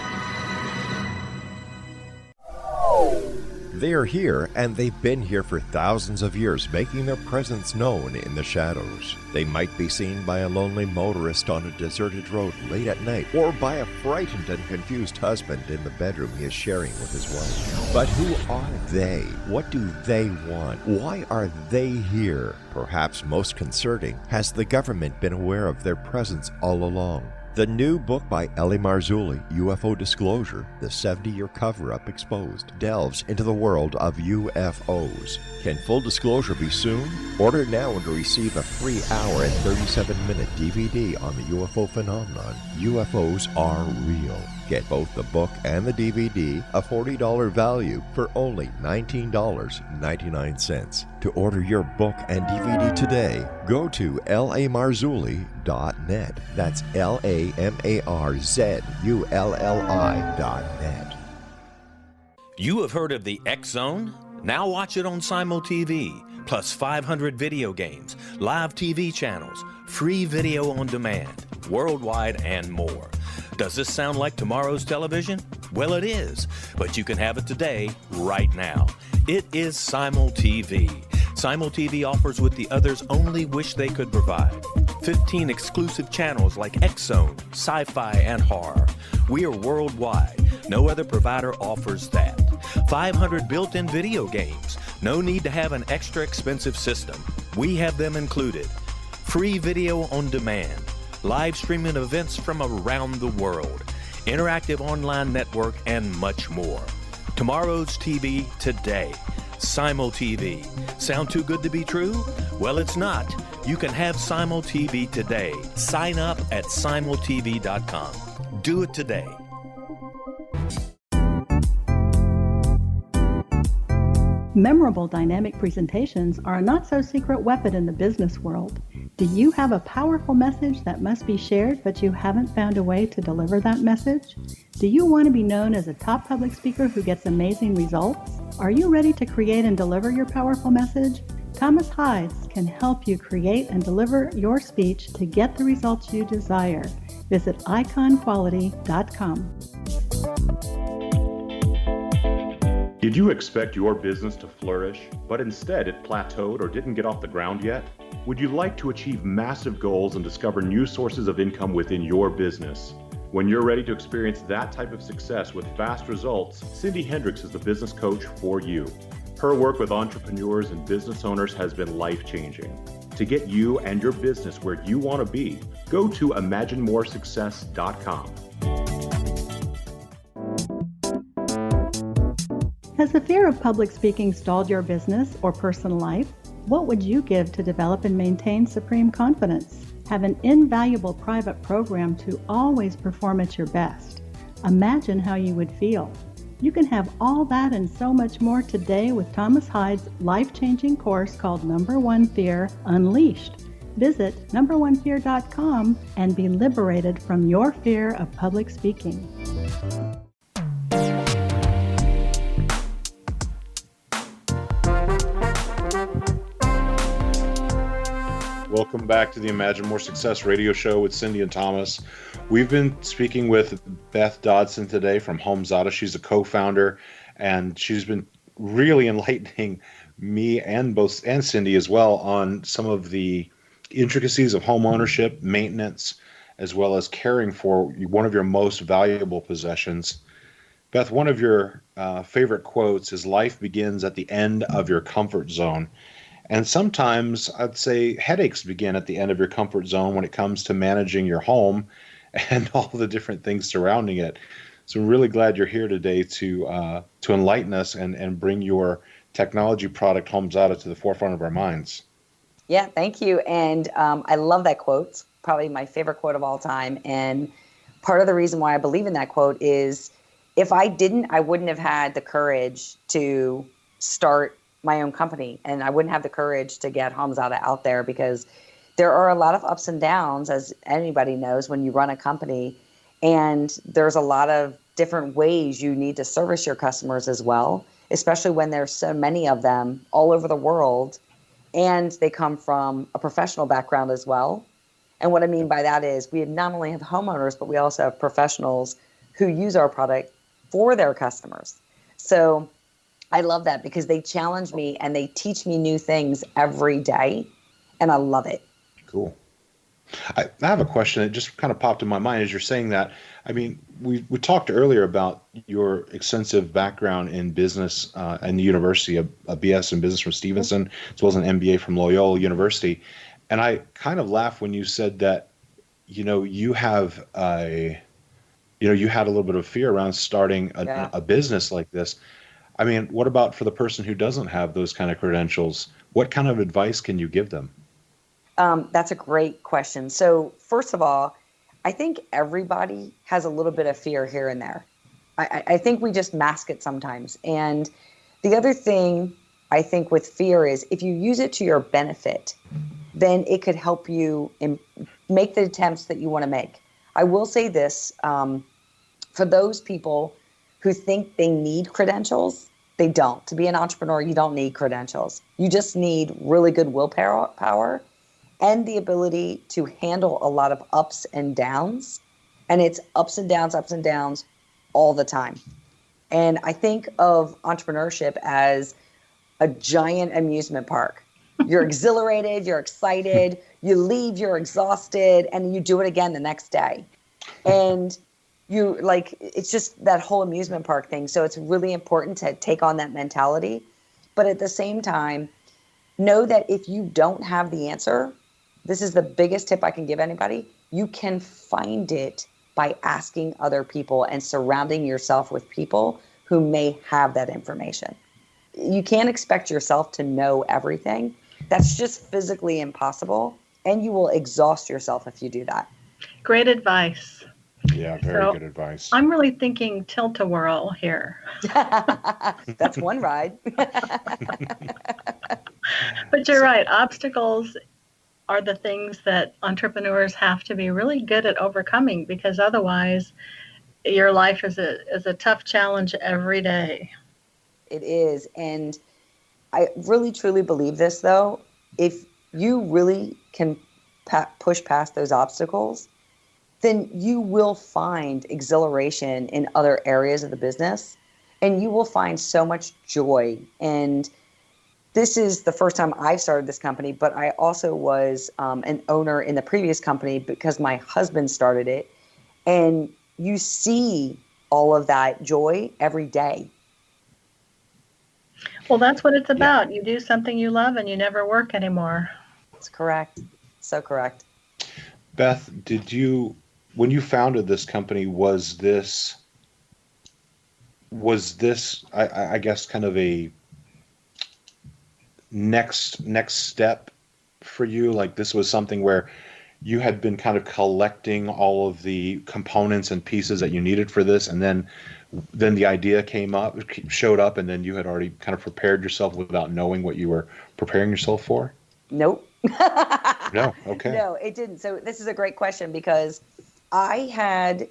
A: They are here, and they've been here for thousands of years, making their presence known in the shadows. They might be seen by a lonely motorist on a deserted road late at night, or by a frightened and confused husband in the bedroom he is sharing with his wife. But who are they? What do they want? Why are they here? Perhaps most concerning, has the government been aware of their presence all along? The new book by Ellie Marzulli, UFO Disclosure, the 70-year cover-up exposed, delves into the world of UFOs. Can full disclosure be soon? Order now and receive a free hour and 37-minute DVD on the UFO phenomenon. UFOs are real. Get both the book and the DVD, a $40 value, for only $19.99. To order your book and DVD today, go to lamarzulli.net. That's LAMARZULLI.net.
I: You have heard of the X Zone? Now watch it on Simul TV, plus 500 video games, live TV channels, free video on demand, worldwide, and more. Does this sound like tomorrow's television? Well, it is, but you can have it today, right now. It is Simul TV. Simul TV offers what the others only wish they could provide. 15 exclusive channels like X Zone, sci-fi, and horror. We are worldwide. No other provider offers that. 500 built-in video games. No need to have an extra expensive system. We have them included. Free video on demand. Live streaming events from around the world, interactive online network, and much more. Tomorrow's TV today. Simul TV. Sound too good to be true? Well, it's not. You can have Simul TV today. Sign up at simultv.com. Do it today.
J: Memorable dynamic presentations are a not-so-secret weapon in the business world. Do you have a powerful message that must be shared, but you haven't found a way to deliver that message? Do you want to be known as a top public speaker who gets amazing results? Are you ready to create and deliver your powerful message? Thomas Hides can help you create and deliver your speech to get the results you desire. Visit iconquality.com.
B: Did you expect your business to flourish, but instead it plateaued or didn't get off the ground yet? Would you like to achieve massive goals and discover new sources of income within your business? When you're ready to experience that type of success with fast results, Cindy Hendricks is the business coach for you. Her work with entrepreneurs and business owners has been life-changing. To get you and your business where you want to be, go to imaginemoresuccess.com.
J: Has the fear of public speaking stalled your business or personal life? What would you give to develop and maintain supreme confidence? Have an invaluable private program to always perform at your best. Imagine how you would feel. You can have all that and so much more today with Thomas Hides' life-changing course called Number One Fear Unleashed. Visit numberonefear.com and be liberated from your fear of public speaking.
B: Welcome back to the Imagine More Success radio show with Cindy and Thomas. We've been speaking with Beth Dodson today from HomeZada. She's a co-founder, and she's been really enlightening me and Cindy as well on some of the intricacies of home ownership, maintenance, as well as caring for one of your most valuable possessions. Beth, one of your favorite quotes is, "Life begins at the end of your comfort zone." And sometimes I'd say headaches begin at the end of your comfort zone when it comes to managing your home and all the different things surrounding it. So I'm really glad you're here today to enlighten us and bring your technology product HomeZada to the forefront of our minds.
D: Yeah, thank you. And I love that quote. It's probably my favorite quote of all time. And part of the reason why I believe in that quote is if I didn't, I wouldn't have had the courage to start my own company. And I wouldn't have the courage to get HomeZada out there, because there are a lot of ups and downs, as anybody knows, when you run a company. And there's a lot of different ways you need to service your customers as well, especially when there's so many of them all over the world. And they come from a professional background as well. And what I mean by that is we not only have homeowners, but we also have professionals who use our product for their customers. So I love that, because they challenge me and they teach me new things every day. And I love it.
B: Cool. I have a question that just kind of popped in my mind as you're saying that. I mean, we talked earlier about your extensive background in business and the university, a BS in business from Stevenson, as well as an MBA from Loyola University. And I kind of laughed when you said that, you have you had a little bit of fear around starting a business like this. I mean, what about for the person who doesn't have those kind of credentials? What kind of advice can you give them?
D: That's a great question. So first of all, I think everybody has a little bit of fear here and there. I think we just mask it sometimes. And the other thing I think with fear is if you use it to your benefit, then it could help you make the attempts that you want to make. I will say this, for those people who think they need credentials, they don't. To be an entrepreneur, you don't need credentials. You just need really good willpower and the ability to handle a lot of ups and downs. And it's ups and downs all the time. And I think of entrepreneurship as a giant amusement park. You're exhilarated, you're excited, you leave, you're exhausted, and you do it again the next day. And it's just that whole amusement park thing. So it's really important to take on that mentality. But at the same time, know that if you don't have the answer, this is the biggest tip I can give anybody. You can find it by asking other people and surrounding yourself with people who may have that information. You can't expect yourself to know everything. That's just physically impossible. And you will exhaust yourself if you do that.
C: Great advice.
B: Yeah, very good advice.
C: I'm really thinking tilt-a-whirl here.
D: That's one ride.
C: But you're right. Obstacles are the things that entrepreneurs have to be really good at overcoming, because otherwise your life is a tough challenge every day.
D: It is. And I really, truly believe this, though. If you really can push past those obstacles, then you will find exhilaration in other areas of the business, and you will find so much joy. And this is the first time I've started this company, but I also was an owner in the previous company because my husband started it. And you see all of that joy every day.
C: Well, that's what it's about. You do something you love and you never work anymore.
D: That's correct. So correct.
B: Beth, when you founded this company, was this, I guess, kind of a next step for you? Like this was something where you had been kind of collecting all of the components and pieces that you needed for this, and then the idea showed up, and then you had already kind of prepared yourself without knowing what you were preparing yourself for?
D: Nope.
B: No. Okay.
D: No, it didn't. So this is a great question, because I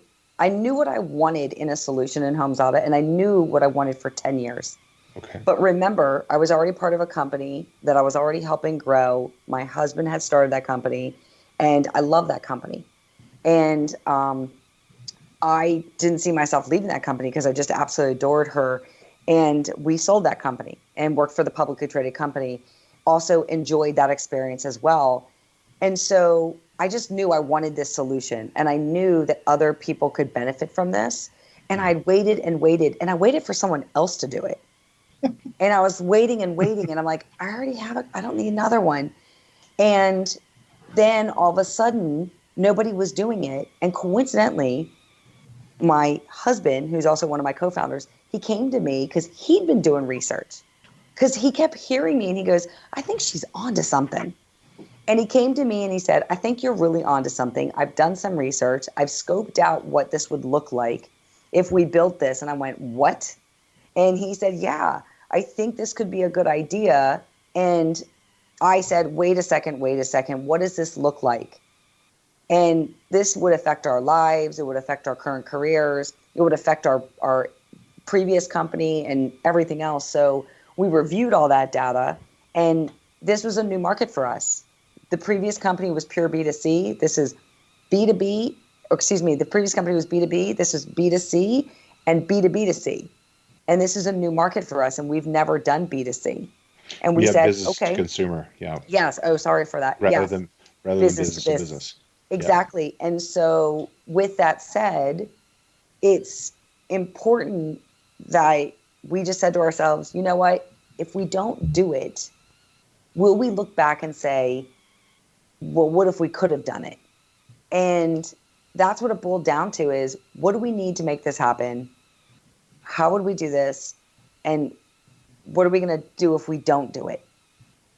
D: knew what I wanted in a solution in HomeZada, and I knew what I wanted for 10 years.
B: Okay.
D: But remember, I was already part of a company that I was already helping grow. My husband had started that company, and I love that company. And I didn't see myself leaving that company because I just absolutely adored her. And we sold that company and worked for the publicly traded company. Also enjoyed that experience as well. And so I just knew I wanted this solution, and I knew that other people could benefit from this. And I waited and waited, and I waited for someone else to do it. And I was waiting and waiting, and I'm like, I already have it. I don't need another one. And then all of a sudden, nobody was doing it. And coincidentally, my husband, who's also one of my co-founders, he came to me because he'd been doing research. Because he kept hearing me and he goes, I think she's onto something. And he came to me and he said, I think you're really onto something. I've done some research. I've scoped out what this would look like if we built this. And I went, what? And he said, yeah, I think this could be a good idea. And I said, wait a second. What does this look like? And this would affect our lives. It would affect our current careers. It would affect our previous company and everything else. So we reviewed all that data, and this was a new market for us. The previous company was pure B2C. This is B2B, or excuse me, the previous company was B2B. This is B2C and B2B2C. And this is a new market for us, and we've never done B2C. And we said,
B: business
D: okay.
B: to consumer, yeah.
D: Yes. Oh, sorry for that.
B: Rather than business to business.
D: Exactly. Yeah. And so with that said, it's important that we just said to ourselves, you know what, if we don't do it, will we look back and say, well, what if we could have done it? And that's what it boiled down to is, what do we need to make this happen? How would we do this? And what are we going to do if we don't do it?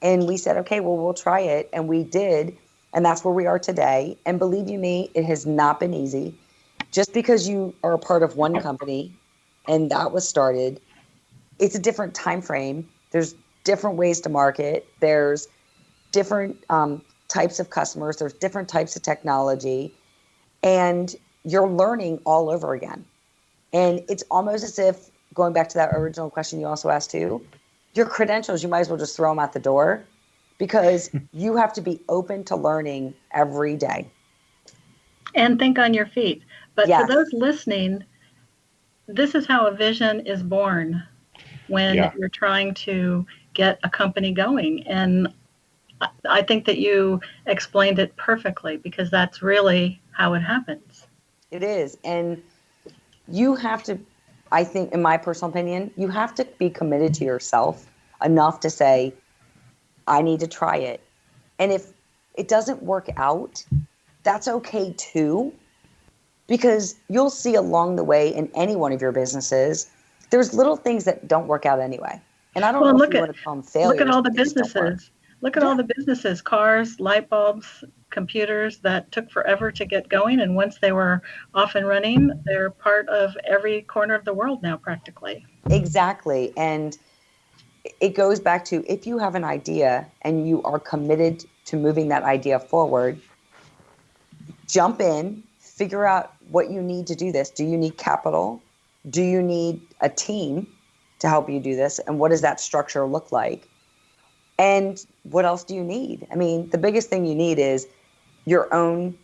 D: And we said, okay, well, we'll try it. And we did. And that's where we are today. And believe you me, it has not been easy. Just because you are a part of one company and that was started, it's a different time frame. There's different ways to market. There's different types of customers. There's different types of technology. And you're learning all over again. And it's almost as if, going back to that original question you also asked too, your credentials, you might as well just throw them out the door, because you have to be open to learning every day.
C: And think on your feet. But
D: Yes.
C: For those listening, this is how a vision is born when you're trying to get a company going. And I think that you explained it perfectly, because that's really how it happens.
D: It is. And you have to, I think, in my personal opinion, you have to be committed to yourself enough to say, I need to try it. And if it doesn't work out, that's okay too, because you'll see along the way in any one of your businesses, there's little things that don't work out anyway. And I don't know if you want to call them failures.
C: Look at all the businesses. Look at all the businesses, cars, light bulbs, computers that took forever to get going. And once they were off and running, they're part of every corner of the world now, practically.
D: Exactly. And it goes back to, if you have an idea and you are committed to moving that idea forward, jump in, figure out what you need to do this. Do you need capital? Do you need a team to help you do this? And what does that structure look like? And what else do you need? I mean, the biggest thing you need is your own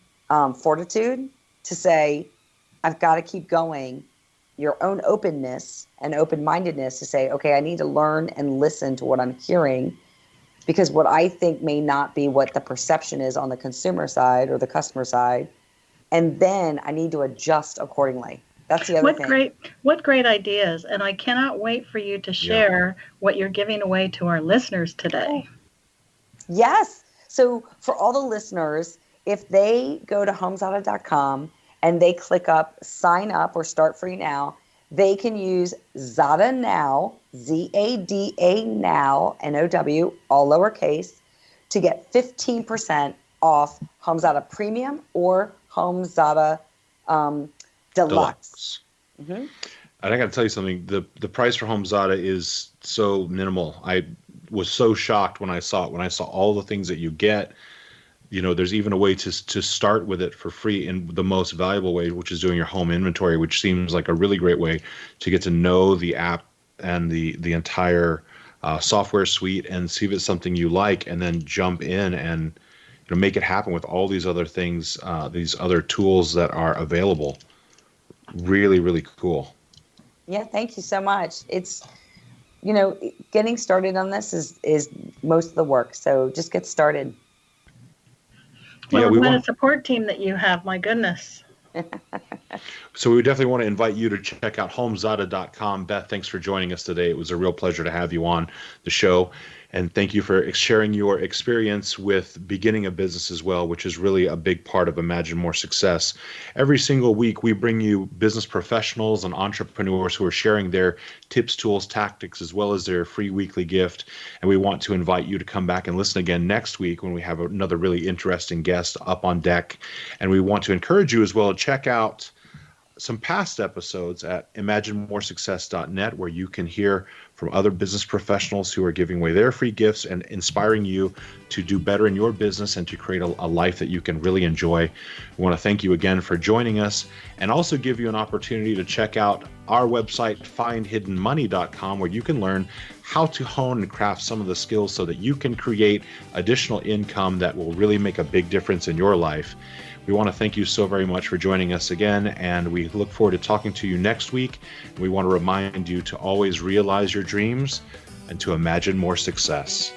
D: fortitude to say, I've got to keep going. Your own openness and open-mindedness to say, okay, I need to learn and listen to what I'm hearing, because what I think may not be what the perception is on the consumer side or the customer side. And then I need to adjust accordingly. That's the other thing.
C: What great ideas. And I cannot wait for you to share what you're giving away to our listeners today.
D: Yes. So for all the listeners, if they go to HomeZada.com and they click up sign up or start free now, they can use Zada Now, ZADA Now, NOW, all lowercase, to get 15% off HomeZada Premium or HomeZada Deluxe.
B: Mm-hmm. And I got to tell you something. The price for HomeZada is so minimal. I was so shocked when I saw it. When I saw all the things that you get, you know, there's even a way to start with it for free in the most valuable way, which is doing your home inventory, which seems like a really great way to get to know the app and the entire software suite and see if it's something you like, and then jump in and make it happen with all these other things, these other tools that are available. Really, really cool.
D: Yeah, thank you so much. It's, getting started on this is most of the work. So just get started.
C: Well, what a support team that you have. My goodness.
B: So we definitely want to invite you to check out HomeZada.com. Beth, thanks for joining us today. It was a real pleasure to have you on the show. And thank you for sharing your experience with beginning a business as well, which is really a big part of Imagine More Success. Every single week, we bring you business professionals and entrepreneurs who are sharing their tips, tools, tactics, as well as their free weekly gift. And we want to invite you to come back and listen again next week when we have another really interesting guest up on deck. And we want to encourage you as well to check out some past episodes at imaginemoresuccess.net, where you can hear from other business professionals who are giving away their free gifts and inspiring you to do better in your business and to create a life that you can really enjoy. We want to thank you again for joining us, and also give you an opportunity to check out our website, findhiddenmoney.com, where you can learn how to hone and craft some of the skills so that you can create additional income that will really make a big difference in your life. We want to thank you so very much for joining us again, and we look forward to talking to you next week. We want to remind you to always realize your dreams and to imagine more success.